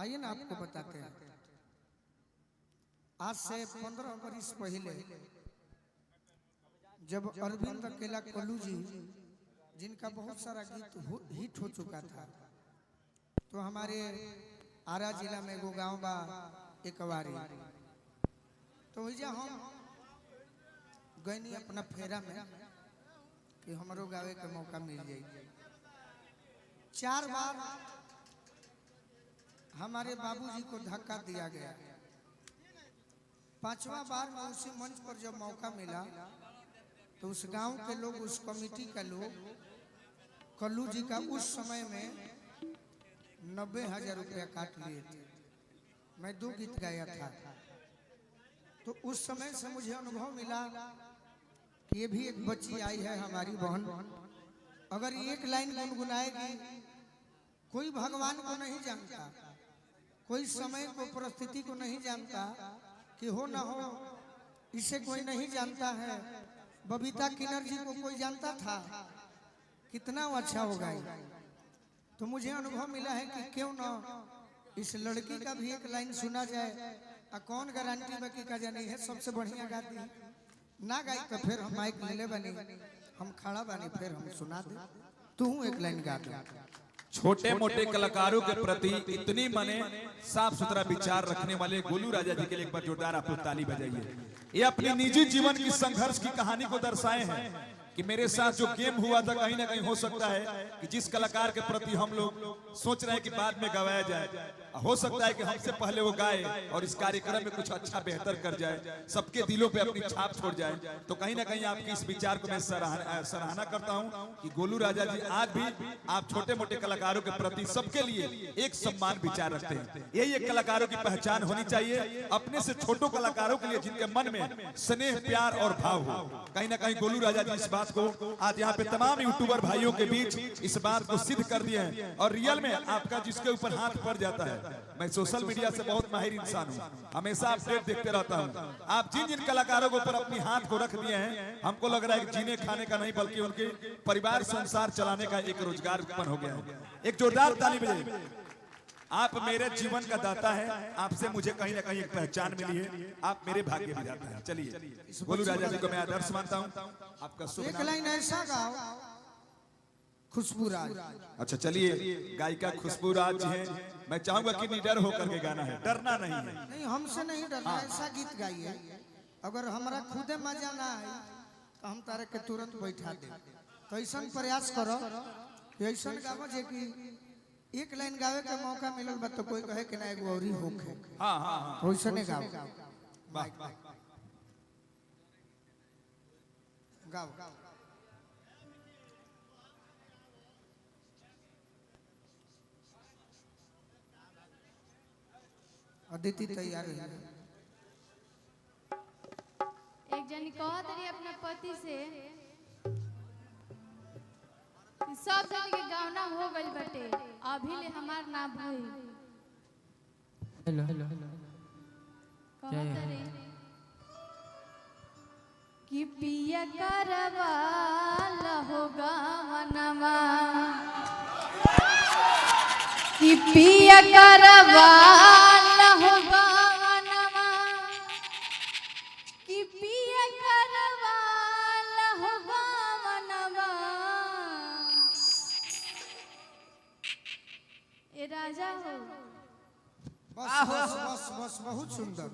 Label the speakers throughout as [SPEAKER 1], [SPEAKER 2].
[SPEAKER 1] आइए ना आपको बताते हैं। आज से 15 वर्ष पहले जब अरविंद अकेला कल्लू जी जिनका बहुत सारा गीत हिट हो चुका था, तो हमारे आरा जिला में एगो गाँव बा एकवारी, तो वही हम गए अपना फेरा में कि हमारो गावे के मौका मिल जाए। 4 बार हमारे बाबूजी को धक्का दिया गया। 5वां बार में उसी मंच पर जब मौका मिला तो उस गांव के लोग, उस कमेटी का लोग कल्लू जी का उस समय में 90,000 रुपया काट लिए थे। मैं 2 गीत गाया था, तो उस समय से मुझे अनुभव मिला कि ये भी एक बच्ची आई है हमारी बहन, अगर एक लाइन गुनगुनाएगी। कोई भगवान को नहीं जानता, कोई समय को, परिस्थिति को नहीं जानता कि हो ना हो, इसे कोई नहीं जानता है। बबीता किन्नर जी को कोई जानता था? कितना अच्छा होगा। तो मुझे अनुभव मिला है कि क्यों ना इस लड़की का भी एक लाइन सुना जाए। कौन गारंटी बाकी का जानी है सबसे बढ़िया गाती ना गाई तो फिर हम माइक ले बनी, हम खड़ा बनी, फिर हम सुना दे। तू एक लाइन गा दे।
[SPEAKER 2] छोटे मोटे कलाकारों के प्रति इतनी माने साफ सुथरा विचार रखने वाले गोलू राजा जी के लिए एक बार जोरदार आप लोग ताली बजाइए। ये अपनी निजी जीवन की संघर्ष की कहानी को दर्शाए हैं कि मेरे साथ जो गेम हुआ था, कहीं ना कहीं हो सकता है कि जिस कलाकार के प्रति हम लोग सोच रहे हैं कि बाद में गवाया जाए, हो सकता है कि हमसे पहले वो गाए और इस कार्यक्रम में कुछ अच्छा बेहतर कर जाए, सबके दिलों पे अपनी छाप छोड़ जाए। तो कहीं ना कहीं आपकी इस विचार को मैं सराहना करता हूं कि गोलू राजा जी आज भी आप छोटे मोटे कलाकारों के प्रति सबके लिए एक सम्मान विचार रखते हैं। यही एक कलाकारों की पहचान होनी चाहिए, अपने से छोटों कलाकारों के लिए जिनके मन में स्नेह, प्यार और भाव हो। कहीं ना कहीं गोलू राजा जी इस बात को आज यहाँ पे तमाम यूट्यूबर भाइयों के बीच इस बात को सिद्ध कर दिए हैं। और रियल में आपका जिसके ऊपर हाथ पड़ जाता है, मैं सोशल मीडिया से बहुत माहिर इंसान हूँ, हमेशा अपडेट देखते रहता हूँ। आप जिन जिन कलाकारों के ऊपर अपनी हाथ को रख दिए हैं, हमको लग रहा है कि जीने खाने का नहीं बल्कि उनके परिवार संसार चलाने का एक रोजगार उत्पन्न हो गया है। एक जोरदार ताली बजाइए। आप मेरे जीवन का दाता है, आपसे मुझे कहीं ना कहीं एक पहचान मिली है, आप मेरे भाग्य विधाता हैं। चलिए गोलू राजा जी को मैं आदर्श मानता हूँ। आपका शुभ
[SPEAKER 1] एक लाइन ऐसा गाओ, खुशबू राज।
[SPEAKER 2] अच्छा चलिए, गायिका खुशबू राज जी हैं, मैं चाहूंगा कि निडर होकर के गाना है, डरना नहीं है।
[SPEAKER 1] नहीं, हमसे नहीं डरना, ऐसा गीत गाइए। अगर हमारा खुदे मजा ना आए तो हम तारे के तुरंत बैठा दे। तो ऐसा प्रयास करो, ऐसा गावो जे कि एक लाइन गावे का मौका मिलल बा तो कोई कहे कि ना एगो औरी होखे।
[SPEAKER 2] हां हां,
[SPEAKER 1] वैसे नहीं गाओ। वाह गाओ। अदिति तैयार है।
[SPEAKER 3] एक जनी कहत रही अपने पति से कि सब जन के गावना हो गइल बटे, अभी ले हमार ना भई।
[SPEAKER 4] हेलो हेलो हेलो,
[SPEAKER 3] कहत रही कि पिया करवा लहो गावनवा, कि पिया करवा लहो गावनवा, कि पिया करवा लहो गावनवा। ए राजा हो,
[SPEAKER 1] बस बस बस बस, बहुत सुंदर।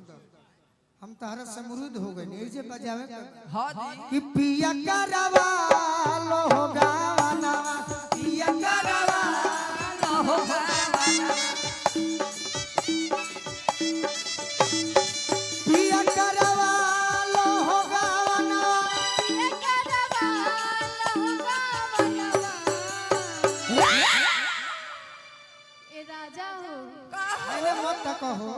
[SPEAKER 1] हम तारा से मुरुद हो गए नहीं जे बजावे
[SPEAKER 4] हाँ जी,
[SPEAKER 1] कि पिया करवा लो गावना, पिया करवा लो गावना, पिया करवा लो गावना,
[SPEAKER 3] पिया करवा लहो गावनवा। ए राजा हो,
[SPEAKER 1] अरे मत कहो।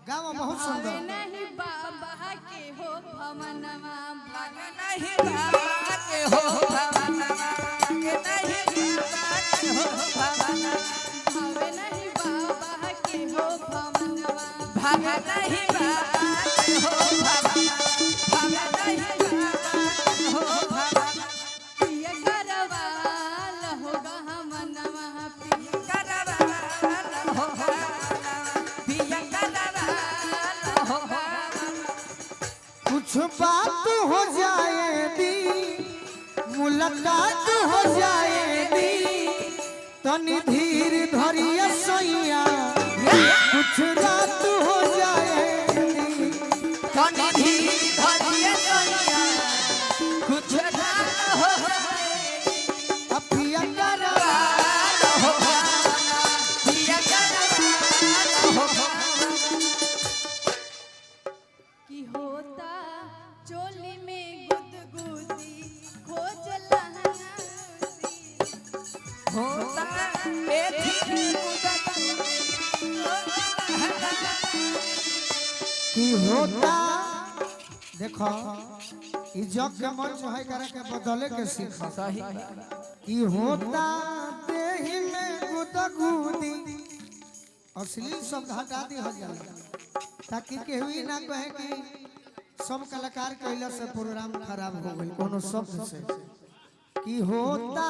[SPEAKER 1] गावा बहुत
[SPEAKER 3] भावे
[SPEAKER 1] सुंदर।
[SPEAKER 3] नहीं बाबा के हो भवनवा, भावे
[SPEAKER 4] नहीं बाबा के हो भवनवा, के नहीं बाबा के हो भवनवा,
[SPEAKER 3] भावे नहीं बाबा के हो भवनवा,
[SPEAKER 4] भावे नहीं बाबा के हो भवनवा, भावे नहीं बाबा के हो भवनवा।
[SPEAKER 1] मुलाकात हो जाएगी तनी धीर धरिया सैया कुछ रात हो जाएगी
[SPEAKER 4] तनी धीर धरिए सैया कुछ रात हो जाएगी
[SPEAKER 1] अपिया करा
[SPEAKER 4] हो भावना पिया करवाना हो
[SPEAKER 3] कि होता चोली में गुदगुदी खोज लहंगासी
[SPEAKER 4] होता एथी
[SPEAKER 1] कि होता देखो ई जग के मंच है करे के बदले के सीखो
[SPEAKER 4] सही
[SPEAKER 1] कि होता देहि में गुदगुदी असली शब्द हटा दी हो जाला ताकि केहू ई ना कहे कि सब कलाकार कहला से प्रोग्राम खराब हो गई कोनो शब्द से कि होता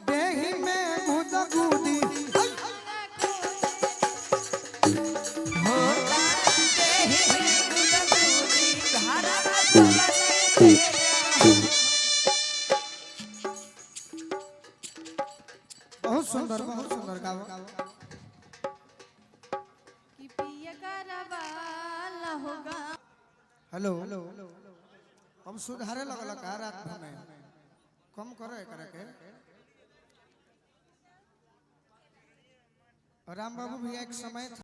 [SPEAKER 1] देहि में गुदगुदी
[SPEAKER 4] होता एही गुदगुदी घरवा चलते
[SPEAKER 1] बहुत सुंदर गाओ
[SPEAKER 3] कि पिया करवाला होगा
[SPEAKER 1] हेलो हम सुधारे लगल का रात में कम करो एकरा के राम बाबू भैया एक समय था